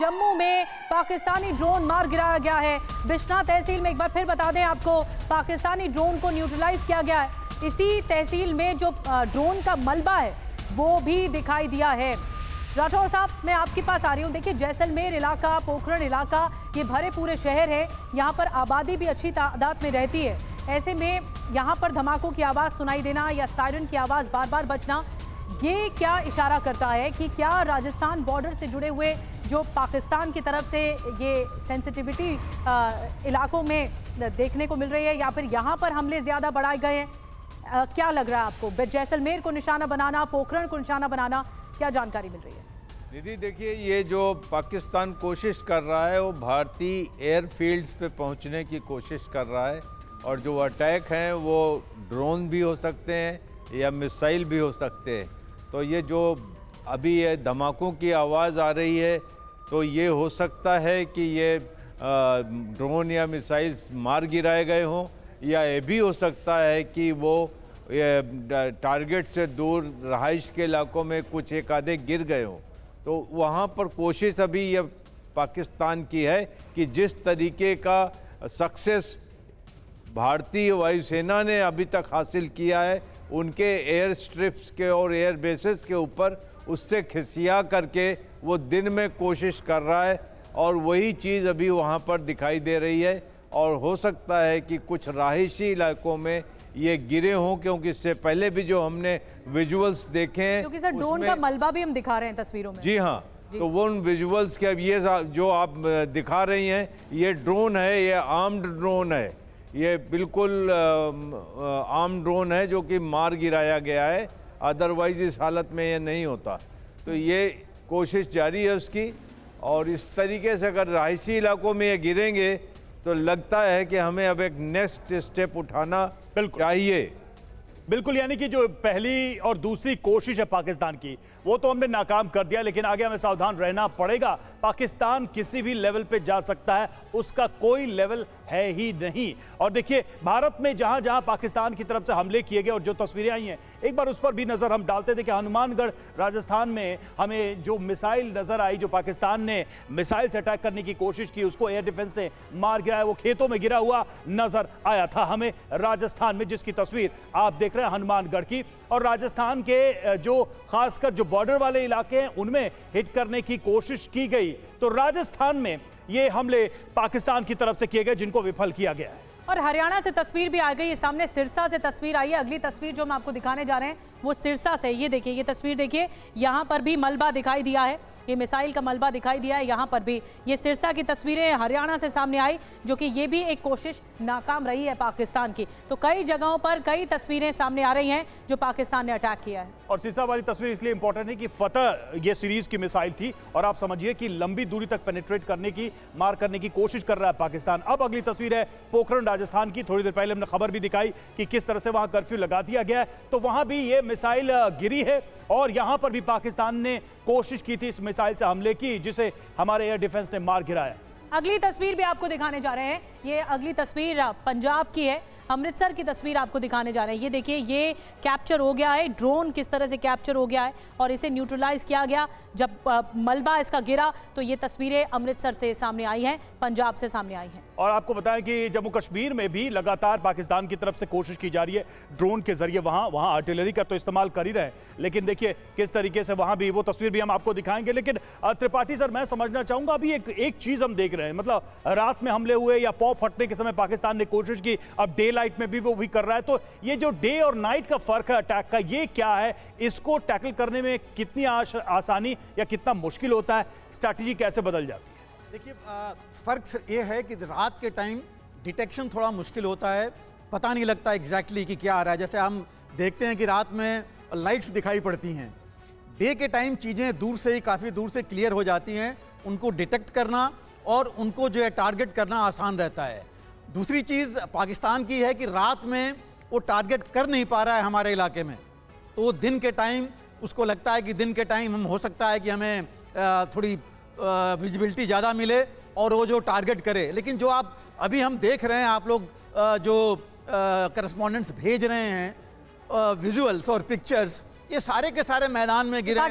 जम्मू में पाकिस्तानी ड्रोन मार गिराया गया है। बिश्ना तहसील में एक बार फिर बता दें आपको, पाकिस्तानी ड्रोन को न्यूट्रलाइज किया गया है। इसी तहसील में जो ड्रोन का मलबा है वो भी दिखाई दिया है। राठौर साहब, मैं आपके पास आ रही हूँ। देखिए, जैसलमेर इलाका, पोखरण इलाका, ये भरे पूरे शहर है। यहाँ पर आबादी भी अच्छी तादाद में रहती है। ऐसे में यहाँ पर धमाकों की आवाज़ सुनाई देना या सायरन की आवाज़ बार बार बजना, ये क्या इशारा करता है कि क्या राजस्थान बॉर्डर से जुड़े हुए जो पाकिस्तान की तरफ से ये सेंसिटिविटी इलाकों में देखने को मिल रही है, या फिर यहाँ पर हमले ज़्यादा बढ़ाए गए हैं? क्या लग रहा है आपको? जैसलमेर को निशाना बनाना, पोखरण को निशाना बनाना, क्या जानकारी मिल रही है? निधि, देखिए, ये जो पाकिस्तान कोशिश कर रहा है वो भारतीय एयरफील्ड्स पे पहुंचने की कोशिश कर रहा है, और जो अटैक हैं वो ड्रोन भी हो सकते हैं या मिसाइल भी हो सकते हैं। तो ये जो अभी ये धमाकों की आवाज़ आ रही है, तो ये हो सकता है कि ये ड्रोन या मिसाइल्स मार गिराए गए हों, या ये भी हो सकता है कि वो टारगेट से दूर रहाइश के इलाकों में कुछ एक आधे गिर गए हों। तो वहाँ पर कोशिश अभी ये पाकिस्तान की है कि जिस तरीके का सक्सेस भारतीय वायुसेना ने अभी तक हासिल किया है उनके एयर स्ट्रिप्स के और एयर बेसेस के ऊपर, उससे खिसिया करके वो दिन में कोशिश कर रहा है, और वही चीज़ अभी वहाँ पर दिखाई दे रही है। और हो सकता है कि कुछ रहायशी इलाकों में ये गिरे हों, क्योंकि इससे पहले भी जो हमने विजुअल्स देखे हैं, क्योंकि सर ड्रोन का मलबा भी हम दिखा रहे हैं तस्वीरों में। जी हाँ, तो वो उन विजुअल्स के, अब ये जो आप दिखा रही हैं, ये ड्रोन है, ये आर्म्ड ड्रोन है, ये बिल्कुल आर्म ड्रोन है जो कि मार गिराया गया है। अदरवाइज इस हालत में ये नहीं होता। तो ये कोशिश जारी है उसकी, और इस तरीके से अगर रहायशी इलाकों में ये गिरेंगे तो लगता है कि हमें अब एक नेक्स्ट स्टेप उठाना चाहिए। बिल्कुल, यानी कि जो पहली और दूसरी कोशिश है पाकिस्तान की, वो तो हमने नाकाम कर दिया, लेकिन आगे हमें सावधान रहना पड़ेगा। पाकिस्तान किसी भी लेवल पे जा सकता है, उसका कोई लेवल है ही नहीं। और देखिए, भारत में जहां जहां पाकिस्तान की तरफ से हमले किए गए और जो तस्वीरें आई हैं, एक बार उस पर भी नजर हम डालते थे कि हनुमानगढ़ राजस्थान में हमें जो मिसाइल नजर आई, जो पाकिस्तान ने मिसाइल से अटैक करने की कोशिश की, उसको एयर डिफेंस ने मार गिराया। वो खेतों में गिरा हुआ नजर आया था हमें राजस्थान में, जिसकी तस्वीर आप देख रहे हैं हनुमानगढ़ की। और राजस्थान के जो खासकर जो बॉर्डर वाले इलाके हैं उनमें हिट करने की कोशिश की गई। तो राजस्थान में ये हमले पाकिस्तान की तरफ से किए गए, जिनको विफल किया गया है। और हरियाणा से तस्वीर भी आ गई है सामने, सिरसा से तस्वीर आई है। अगली तस्वीर जो हम आपको दिखाने जा रहे हैं वो सिरसा से। ये देखिए, ये तस्वीर देखिए, यहाँ पर भी मलबा दिखाई दिया है, ये मिसाइल का मलबा दिखाई दिया है यहाँ पर भी। ये सिरसा की तस्वीरें हरियाणा से सामने आई, जो कि ये भी एक कोशिश नाकाम रही है पाकिस्तान की। तो कई जगहों पर कई तस्वीरें सामने आ रही हैं जो पाकिस्तान ने अटैक किया है। और सिरसा वाली तस्वीर इसलिए इंपॉर्टेंट है कि फतह ये सीरीज की मिसाइल थी, और आप समझिए कि लंबी दूरी तक पेनिट्रेट करने की, मार करने की कोशिश कर रहा है पाकिस्तान। अब अगली तस्वीर है पोखरण राजस्थान की। थोड़ी देर पहले हमने खबर भी दिखाई कि किस तरह से वहां कर्फ्यू लगा दिया गया है। तो वहां भी ये मिसाइल गिरी है, और यहां पर भी पाकिस्तान ने कोशिश की थी इस मिसाइल से हमले की, जिसे हमारे एयर डिफेंस ने मार गिराया। अगली तस्वीर भी आपको दिखाने जा रहे हैं। ये अगली तस्वीर पंजाब की है, अमृतसर की तस्वीर आपको दिखाने जा रहे हैं। ये देखिए, ये कैप्चर हो गया है, ड्रोन किस तरह से कैप्चर हो गया है और इसे न्यूट्रलाइज किया गया। जब मलबा इसका गिरा तो ये तस्वीरें अमृतसर से सामने आई हैं, पंजाब से सामने आई हैं। और आपको बताएं कि जम्मू कश्मीर में भी लगातार पाकिस्तान की तरफ से कोशिश की जा रही है ड्रोन के जरिए। वहां आर्टिलरी का तो इस्तेमाल कर ही रहे हैं, लेकिन देखिए किस तरीके से वहां भी, वो तस्वीर भी हम आपको दिखाएंगे। लेकिन त्रिपाठी सर, मैं समझना चाहूंगा, अभी एक चीज हम देख रहे हैं, मतलब रात में हमले हुए या पौ फटने के समय पाकिस्तान ने कोशिश की, अब डे लाइट में भी वो भी कर रहा है। तो ये जो डे और नाइट का फर्क है अटैक का, ये क्या है? इसको टैकल करने में कितनी आसानी या कितना मुश्किल होता है? स्ट्रैटेजी कैसे बदल जाती है? देखिए, फर्क ये है कि रात के टाइम डिटेक्शन थोड़ा मुश्किल होता है, पता नहीं लगता एग्जैक्टली कि क्या आ रहा है। जैसे हम देखते हैं कि रात में लाइट्स दिखाई पड़ती हैं, डे के टाइम चीज़ें दूर से ही, काफ़ी दूर से क्लियर हो जाती हैं। उनको डिटेक्ट करना और उनको जो है टारगेट करना आसान रहता है। दूसरी चीज़ पाकिस्तान की है कि रात में वो टारगेट कर नहीं पा रहा है हमारे इलाके में, तो दिन के टाइम उसको लगता है कि दिन के टाइम हम, हो सकता है कि हमें थोड़ी विजिबिलिटी ज़्यादा मिले और वो जो टारगेट करे। लेकिन जो आप अभी हम देख रहे हैं, आप लोग जो करस्पॉन्डेंट्स भेज रहे हैं, विजुअल्स और पिक्चर्स, ये सारे के सारे मैदान में गिरे हैं।